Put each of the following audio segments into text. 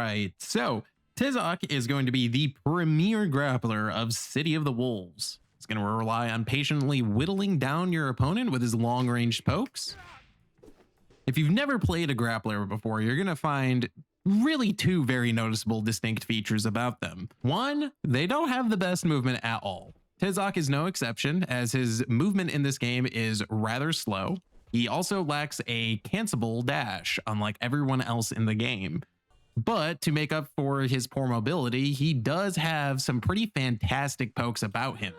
right, so Tizoc is going to be the premier grappler of City of the Wolves. He's going to rely on patiently whittling down your opponent with his long-range pokes. If you've never played a grappler before, you're going to find really two very noticeable distinct features about them. One, they don't have the best movement at all. Tizoc is no exception, as his movement in this game is rather slow. He also lacks a cancelable dash, unlike everyone else in the game. But to make up for his poor mobility, he does have some pretty fantastic pokes about him.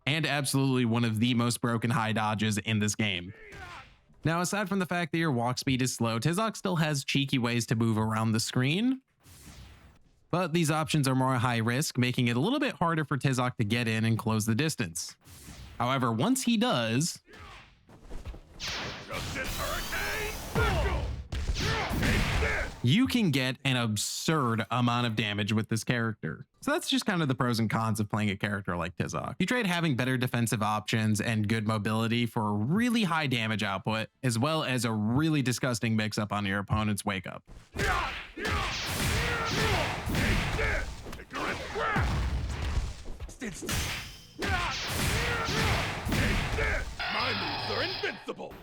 And absolutely one of the most broken high dodges in this game. Now, aside from the fact that your walk speed is slow, Tizoc still has cheeky ways to move around the screen. But these options are more high risk, making it a little bit harder for Tizoc to get in and close the distance. However, once he does, you can get an absurd amount of damage with this character. So that's just kind of the pros and cons of playing a character like Tizoc. You trade having better defensive options and good mobility for really high damage output, as well as a really disgusting mix-up on your opponent's wake-up. My moves are invincible.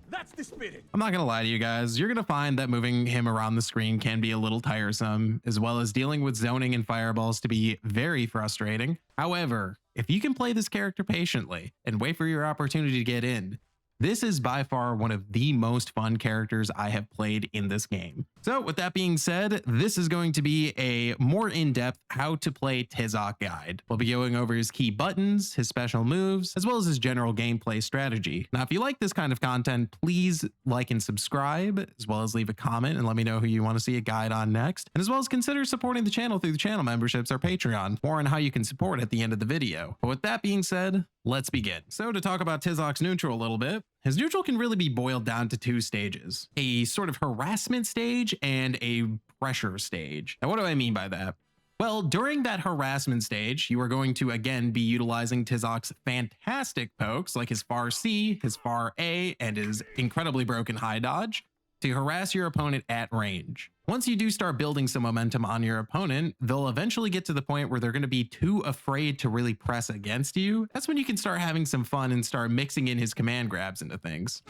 That's the spirit. I'm not gonna lie to you guys, you're gonna find that moving him around the screen can be a little tiresome, as well as dealing with zoning and fireballs to be very frustrating. However, if you can play this character patiently and wait for your opportunity to get in, this is by far one of the most fun characters I have played in this game. So with that being said, this is going to be a more in-depth how to play Tizoc guide. We'll be going over his key buttons, his special moves, as well as his general gameplay strategy. Now, if you like this kind of content, please like and subscribe, as well as leave a comment and let me know who you want to see a guide on next, and as well as consider supporting the channel through the channel memberships or Patreon. More on how you can support at the end of the video. But with that being said, let's begin. So to talk about Tizoc's neutral a little bit, his neutral can really be boiled down to two stages, a sort of harassment stage and a pressure stage. Now, what do I mean by that? Well, during that harassment stage, you are going to again be utilizing Tizoc's fantastic pokes like his far C, his far A, and his incredibly broken high dodge to harass your opponent at range. Once you do start building some momentum on your opponent, they'll eventually get to the point where they're going to be too afraid to really press against you. That's when you can start having some fun and start mixing in his command grabs into things.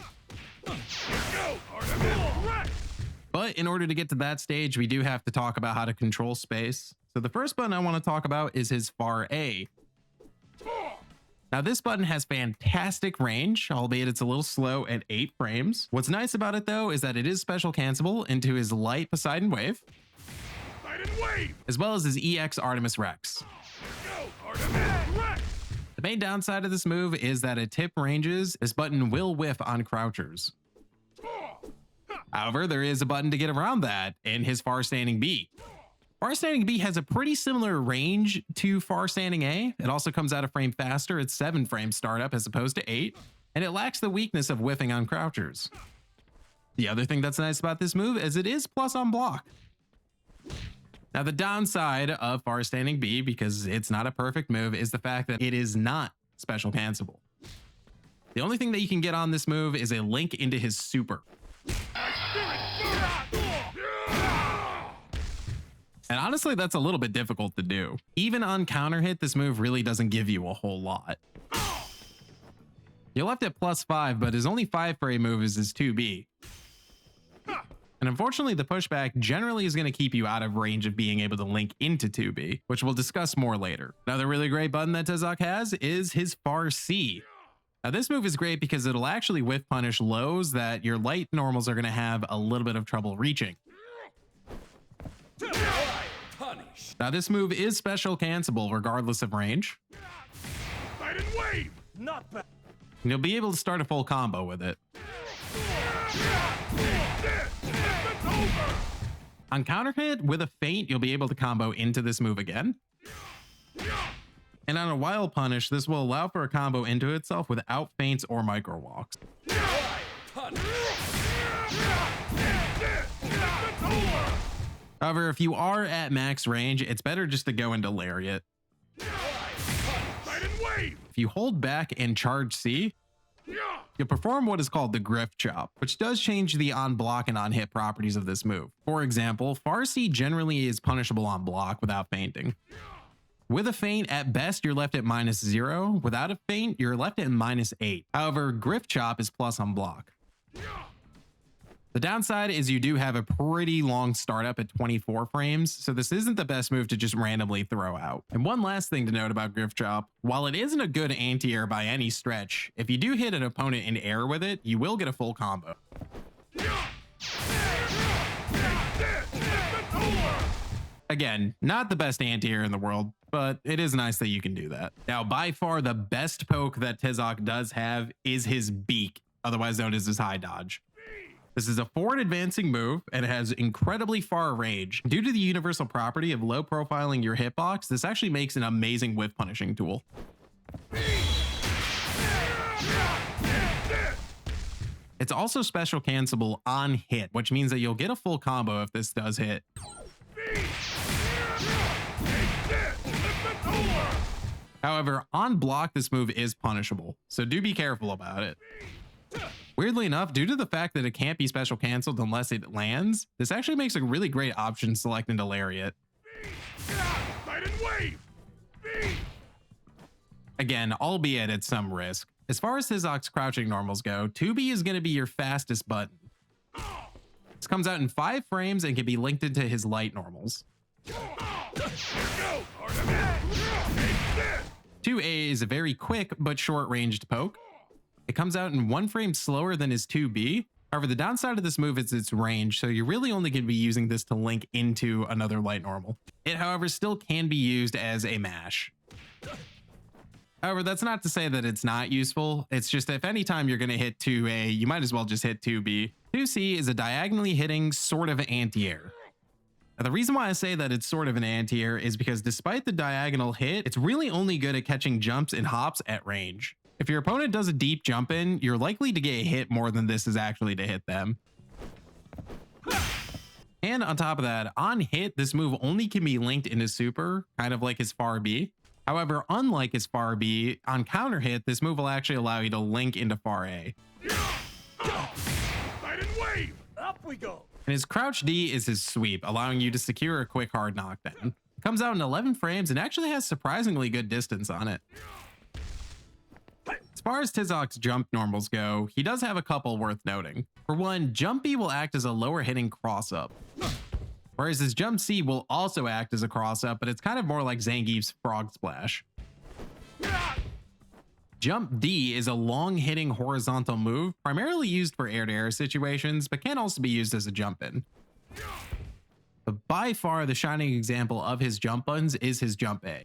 But in order to get to that stage, we do have to talk about how to control space. So the first button I want to talk about is his far A. Now this button has fantastic range, albeit it's a little slow at 8 frames. What's nice about it though is that it is special cancelable into his light Poseidon Wave, as well as his EX Artemis Rex. The main downside of this move is that at tip ranges, this button will whiff on crouchers. However, there is a button to get around that in his far standing B. Far standing B has a pretty similar range to far standing A. It also comes out a frame faster at 7 frames startup as opposed to 8, and it lacks the weakness of whiffing on crouchers. The other thing that's nice about this move is it is plus on block. Now the downside of far standing B, because it's not a perfect move, is the fact that it is not special cancelable. The only thing that you can get on this move is a link into his super. And honestly, that's a little bit difficult to do. Even on counter hit, this move really doesn't give you a whole lot. You're left at +5, but his only 5 frame move is his 2B. And unfortunately, the pushback generally is going to keep you out of range of being able to link into 2B, which we'll discuss more later. Another really great button that Tizoc has is his far C. Now this move is great because it'll actually whiff punish lows that your light normals are going to have a little bit of trouble reaching. Now this move is special cancelable regardless of range. Not bad. And you'll be able to start a full combo with it. On counter hit with a feint, you'll be able to combo into this move again. And on a wild punish, this will allow for a combo into itself without feints or micro walks. However, if you are at max range, it's better just to go into Lariat. If you hold back and charge C, you'll perform what is called the Griff Chop, which does change the on block and on hit properties of this move. For example, Farsi generally is punishable on block without feinting. With a feint, at best, you're left at -0. Without a feint, you're left at -8. However, Griff Chop is plus on block. The downside is you do have a pretty long startup at 24 frames, so this isn't the best move to just randomly throw out. And one last thing to note about Griff Chop, while it isn't a good anti-air by any stretch, if you do hit an opponent in air with it, you will get a full combo. Again, not the best anti-air in the world, but it is nice that you can do that. Now, by far the best poke that Tizoc does have is his beak, otherwise known as his high dodge. This is a forward advancing move and it has incredibly far range. Due to the universal property of low profiling your hitbox, this actually makes an amazing whiff punishing tool. It's also special cancelable on hit, which means that you'll get a full combo if this does hit. However, on block, this move is punishable, so do be careful about it. Weirdly enough, due to the fact that it can't be special canceled unless it lands, this actually makes a really great option selecting to lariat. Again, albeit at some risk. As far as Tizoc's crouching normals go, 2B is going to be your fastest button. This comes out in 5 frames and can be linked into his light normals. 2A is a very quick but short-ranged poke. It comes out in 1 frame slower than his 2B. However, the downside of this move is its range, so you're really only going to be using this to link into another light normal. It, however, still can be used as a mash. However, that's not to say that it's not useful. It's just if anytime you're going to hit 2A, you might as well just hit 2B. 2C is a diagonally hitting sort of anti-air. Now, the reason why I say that it's sort of an anti-air is because despite the diagonal hit, it's really only good at catching jumps and hops at range. If your opponent does a deep jump in, you're likely to get hit more than this is actually to hit them. And on top of that, on hit, this move only can be linked into super, kind of like his far B. However, unlike his far B, on counter hit, this move will actually allow you to link into far A. Up we go. And his crouch D is his sweep, allowing you to secure a quick hard knockdown. It comes out in 11 frames and actually has surprisingly good distance on it. As far as Tizoc's jump normals go, he does have a couple worth noting. For one, jump B will act as a lower hitting cross up, whereas his jump C will also act as a cross up, but it's kind of more like Zangief's frog splash. Jump D is a long hitting horizontal move, primarily used for air to air situations, but can also be used as a jump in. But by far the shining example of his jump buttons is his jump A.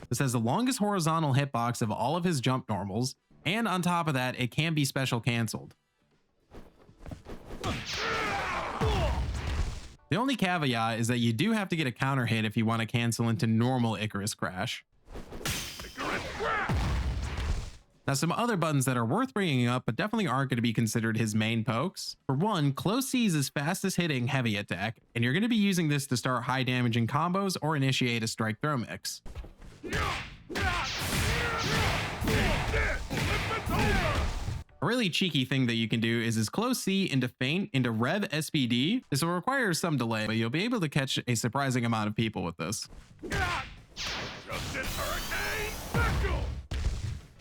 This has the longest horizontal hitbox of all of his jump normals, and on top of that, it can be special canceled. The only caveat is that you do have to get a counter hit if you want to cancel into normal Icarus Crash. Now, some other buttons that are worth bringing up, but definitely aren't going to be considered his main pokes. For one, close C is his fastest hitting heavy attack, and you're going to be using this to start high damaging combos or initiate a strike throw mix. A really cheeky thing that you can do is close C into feint into Rev SPD. This will require some delay, but you'll be able to catch a surprising amount of people with this.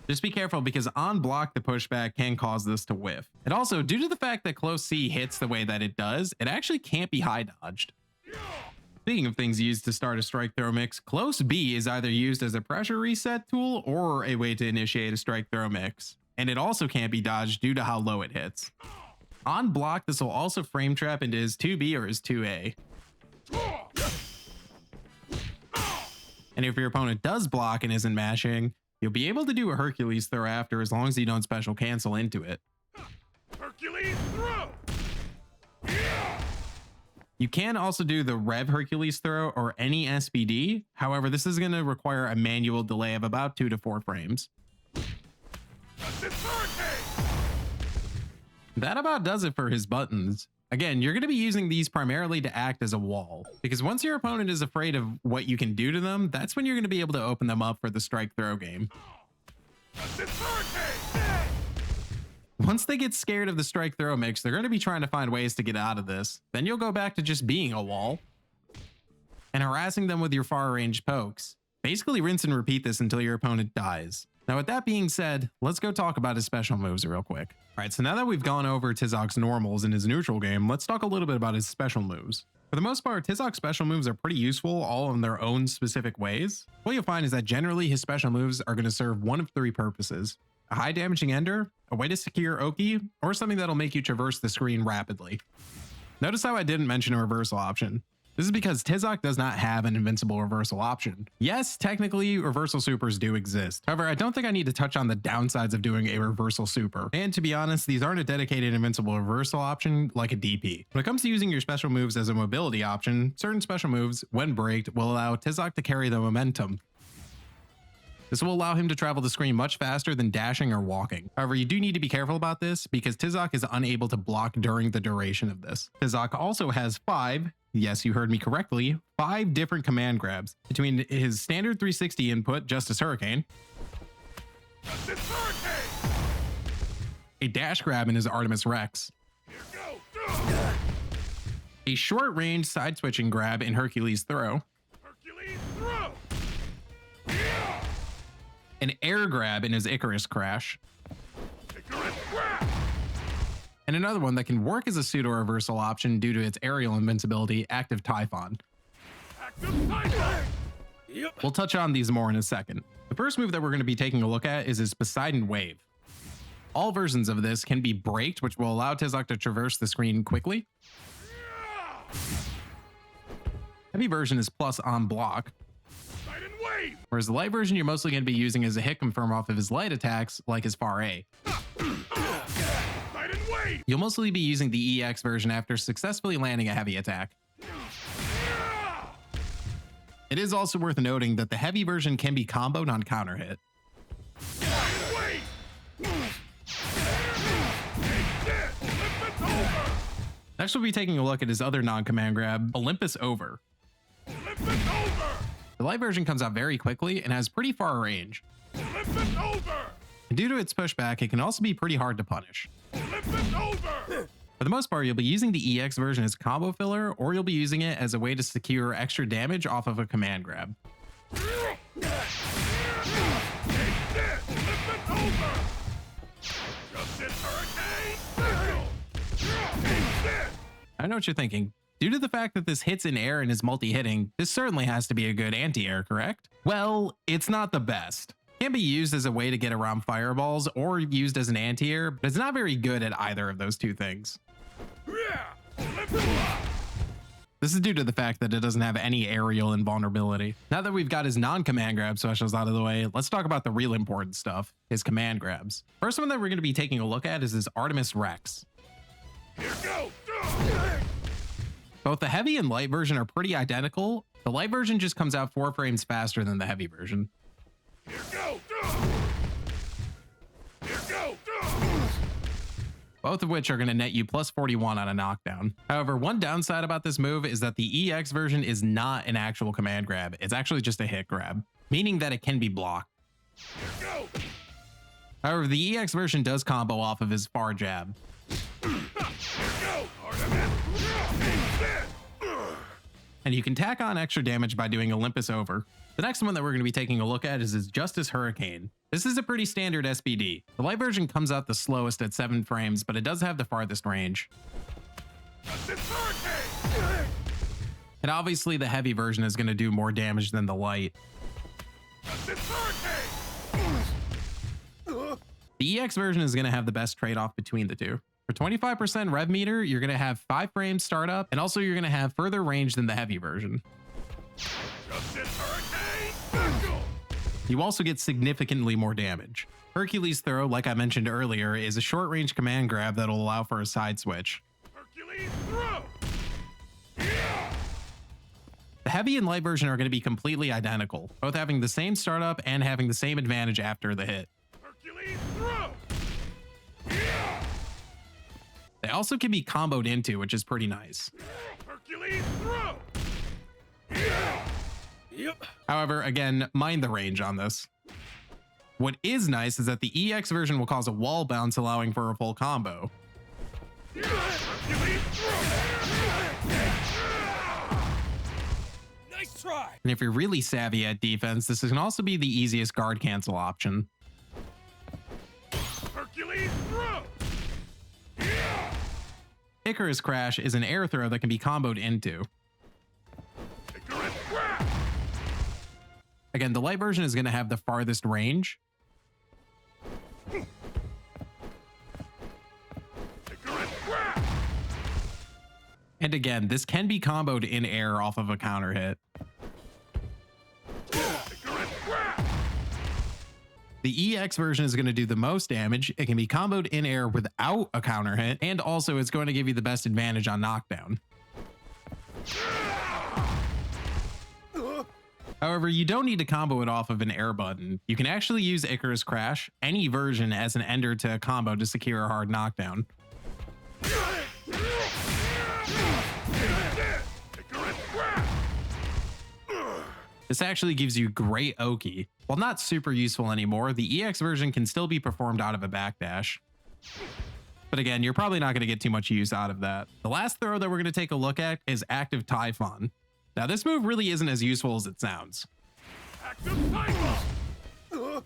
Just be careful because on block the pushback can cause this to whiff. And also, due to the fact that close C hits the way that it does, it actually can't be high dodged. Speaking of things used to start a strike throw mix, close B is either used as a pressure reset tool or a way to initiate a strike throw mix. And it also can't be dodged due to how low it hits. On block, this will also frame trap into his 2B or his 2A. And if your opponent does block and isn't mashing, you'll be able to do a Hercules throw after as long as you don't special cancel into it. Hercules throw. You can also do the Rev Hercules throw or any SPD. However, this is going to require a manual delay of about 2 to 4 frames. That about does it for his buttons. Again, you're going to be using these primarily to act as a wall, because once your opponent is afraid of what you can do to them, that's when you're going to be able to open them up for the strike throw game. Once they get scared of the strike throw mix, they're going to be trying to find ways to get out of this. Then you'll go back to just being a wall and harassing them with your far range pokes. Basically rinse and repeat this until your opponent dies. Now with that being said, let's go talk about his special moves real quick. All right, so now that we've gone over Tizoc's normals in his neutral game, let's talk a little bit about his special moves. For the most part, Tizoc's special moves are pretty useful, all in their own specific ways. What you'll find is that generally his special moves are going to serve one of three purposes: a high damaging ender, a way to secure Oki, or something that'll make you traverse the screen rapidly. Notice how I didn't mention a reversal option. This is because Tizoc does not have an invincible reversal option. Yes, technically reversal supers do exist. However, I don't think I need to touch on the downsides of doing a reversal super. And to be honest, these aren't a dedicated invincible reversal option like a DP. When it comes to using your special moves as a mobility option, certain special moves, when braked, will allow Tizoc to carry the momentum. This will allow him to travel the screen much faster than dashing or walking. However, you do need to be careful about this because Tizoc is unable to block during the duration of this. Tizoc also has 5, yes, you heard me correctly, 5 different command grabs between his standard 360 input, Justice Hurricane, a dash grab in his Artemis Rex, a short range side switching grab in Hercules Throw, an air grab in his Icarus Crash, and another one that can work as a pseudo reversal option due to its aerial invincibility, Active Typhon. We'll touch on these more in a second. The first move that we're going to be taking a look at is his Poseidon Wave. All versions of this can be braked, which will allow Tizoc to traverse the screen quickly. Heavy version is plus on block, whereas the light version you're mostly going to be using as a hit confirm off of his light attacks, like his far A. You'll mostly be using the EX version after successfully landing a heavy attack. It is also worth noting that the heavy version can be comboed on counter hit. Next we'll be taking a look at his other non-command grab, Olympus Over. The light version comes out very quickly and has pretty far range. And due to its pushback, it can also be pretty hard to punish. For the most part, you'll be using the EX version as combo filler, or you'll be using it as a way to secure extra damage off of a command grab. I know what you're thinking. Due to the fact that this hits in air and is multi-hitting, this certainly has to be a good anti-air, correct? Well, it's not the best. It can be used as a way to get around fireballs or used as an anti-air, but it's not very good at either of those two things. This is due to the fact that it doesn't have any aerial invulnerability. Now that we've got his non-command grab specials out of the way, let's talk about the real important stuff, his command grabs. First one that we're going to be taking a look at is his Artemis Rex. Here goes. Both the heavy and light version are pretty identical. The light version just comes out 4 frames faster than the heavy version. Here goes. Here goes. Both of which are going to net you plus 41 on a knockdown. However, one downside about this move is that the EX version is not an actual command grab. It's actually just a hit grab, meaning that it can be blocked. Here goes. However, the EX version does combo off of his far jab. And you can tack on extra damage by doing Olympus Over. The next one that we're going to be taking a look at is his Justice Hurricane. This is a pretty standard SPD. The light version comes out the slowest at 7 frames, but it does have the farthest range. And obviously the heavy version is going to do more damage than the light. The EX version is going to have the best trade-off between the two. For 25% rev meter, you're going to have 5 frames startup, and also you're going to have further range than the heavy version. You also get significantly more damage. Hercules Throw, like I mentioned earlier, is a short-range command grab that'll allow for a side switch. Hercules Throw. The heavy and light version are going to be completely identical, both having the same startup and having the same advantage after the hit. Hercules Throw. They also can be comboed into, which is pretty nice. Hercules Throw. Yep. However, again, mind the range on this. What is nice is that the EX version will cause a wall bounce, allowing for a full combo. Hercules throw! Nice try. And if you're really savvy at defense, this can also be the easiest guard cancel option. Hercules throw! Icarus Crash is an air throw that can be comboed into. Icarus grab! Again, the light version is going to have the farthest range. Icarus grab! And again, this can be comboed in air off of a counter hit. Icarus grab! The EX version is going to do the most damage. It can be comboed in air without a counter hit, and also it's going to give you the best advantage on knockdown. However, you don't need to combo it off of an air button. You can actually use Icarus Crash, any version, as an ender to a combo to secure a hard knockdown. This actually gives you great Oki. While not super useful anymore, the EX version can still be performed out of a backdash. But again, you're probably not going to get too much use out of that. The last throw that we're going to take a look at is Active Typhon. Now, this move really isn't as useful as it sounds. Active Typhon! The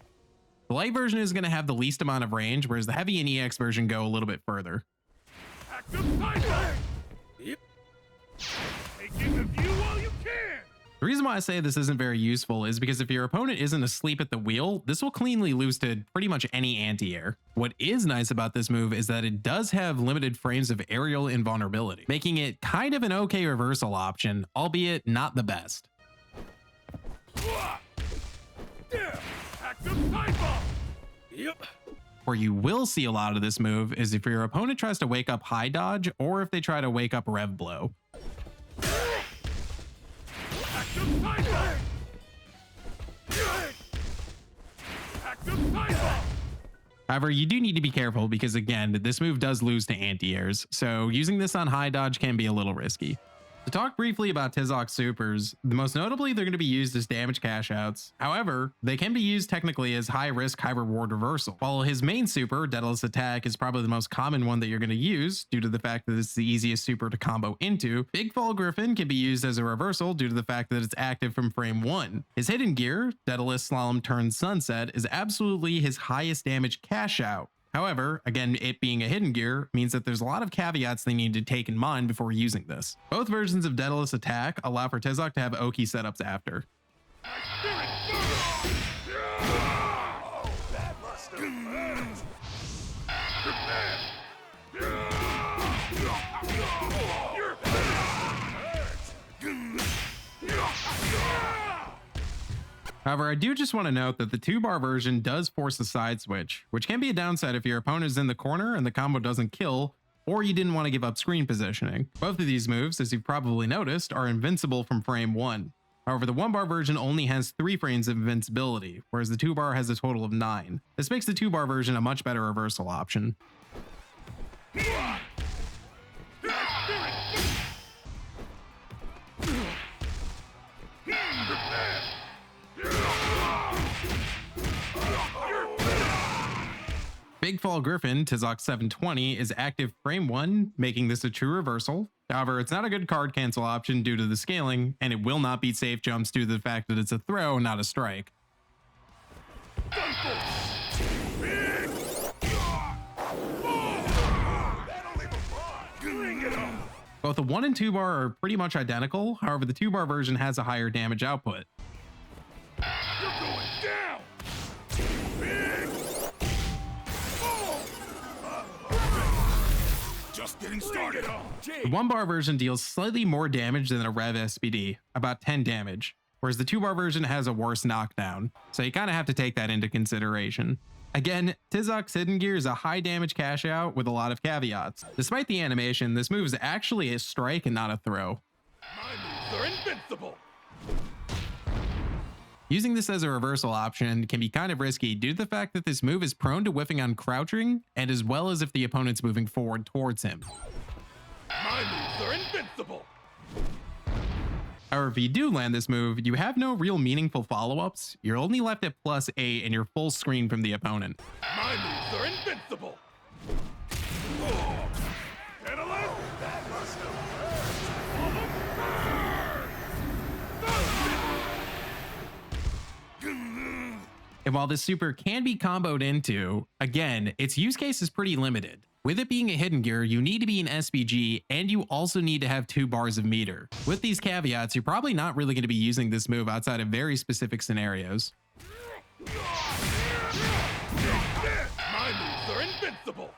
light version is going to have the least amount of range, whereas the heavy and EX version go a little bit further. Active Typhon! Yep. Take in the view while you can! The reason why I say this isn't very useful is because if your opponent isn't asleep at the wheel, this will cleanly lose to pretty much any anti-air. What is nice about this move is that it does have limited frames of aerial invulnerability, making it kind of an okay reversal option, albeit not the best. Active Typhon! Yep. Where you will see a lot of this move is if your opponent tries to wake up high dodge or if they try to wake up rev blow. Active Typhon! Active Typhon! However, you do need to be careful because again, this move does lose to anti-airs, so using this on high dodge can be a little risky. To talk briefly about Tizoc supers, most notably they're going to be used as damage cash outs. However, they can be used technically as high risk, high reward reversal. While his main super, Daedalus Attack, is probably the most common one that you're going to use due to the fact that it's the easiest super to combo into, Big Fall Griffin can be used as a reversal due to the fact that it's active from frame 1. His hidden gear, Daedalus Slalom Turn Sunset, is absolutely his highest damage cash out. However, again, it being a hidden gear means that there's a lot of caveats they need to take in mind before using this. Both versions of Daedalus Attack allow for Tizoc to have Oki setups after. Spirit Burrow! Oh, that must have hurt! Prepare! Your However, I do just want to note that the 2-bar version does force a side switch, which can be a downside if your opponent is in the corner and the combo doesn't kill, or you didn't want to give up screen positioning. Both of these moves, as you've probably noticed, are invincible from frame 1. However, the 1-bar version only has 3 frames of invincibility, whereas the 2-bar has a total of 9. This makes the 2-bar version a much better reversal option. Big Fall Griffin, Tizoc 720, is active frame 1, making this a true reversal. However, it's not a good card cancel option due to the scaling, and it will not beat safe jumps due to the fact that it's a throw, not a strike. Both the 1 and 2-bar are pretty much identical, however the 2-bar version has a higher damage output. You're going down! Just getting started. The 1-bar version deals slightly more damage than a Rev SPD, about 10 damage, whereas the 2-bar version has a worse knockdown, so you kind of have to take that into consideration. Again, Tizoc's hidden gear is a high damage cash out with a lot of caveats. Despite the animation, this move is actually a strike and not a throw. My moves are invincible! Using this as a reversal option can be kind of risky due to the fact that this move is prone to whiffing on crouching, and as well as if the opponent's moving forward towards him. My moves are invincible! However, if you do land this move, you have no real meaningful follow-ups. You're only left at +8 and you're full screen from the opponent. My moves are invincible. Analyze that must have And while this super can be comboed into, again, its use case is pretty limited. With it being a hidden gear, you need to be an SPG and you also need to have 2 bars of meter. With these caveats, you're probably not really going to be using this move outside of very specific scenarios. My moves are invincible.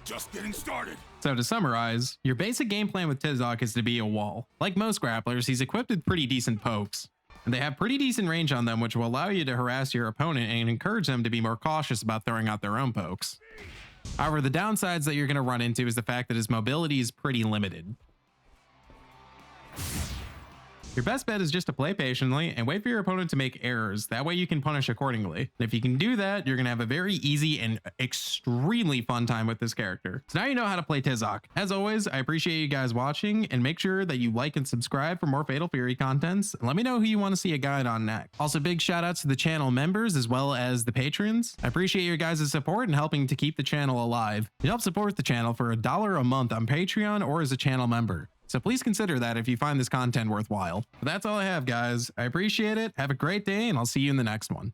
Just getting started. So to summarize, your basic game plan with Tizoc is to be a wall. Like most grapplers, he's equipped with pretty decent pokes, and they have pretty decent range on them, which will allow you to harass your opponent and encourage them to be more cautious about throwing out their own pokes. However, the downsides that you're going to run into is the fact that his mobility is pretty limited. Your best bet is just to play patiently and wait for your opponent to make errors. That way you can punish accordingly. And if you can do that, you're going to have a very easy and extremely fun time with this character. So now you know how to play Tizoc. As always, I appreciate you guys watching, and make sure that you like and subscribe for more Fatal Fury contents. And let me know who you want to see a guide on next. Also, big shout outs to the channel members as well as the patrons. I appreciate your guys' support and helping to keep the channel alive. You help support the channel for $1 a month on Patreon or as a channel member. So please consider that if you find this content worthwhile. But that's all I have, guys. I appreciate it. Have a great day, and I'll see you in the next one.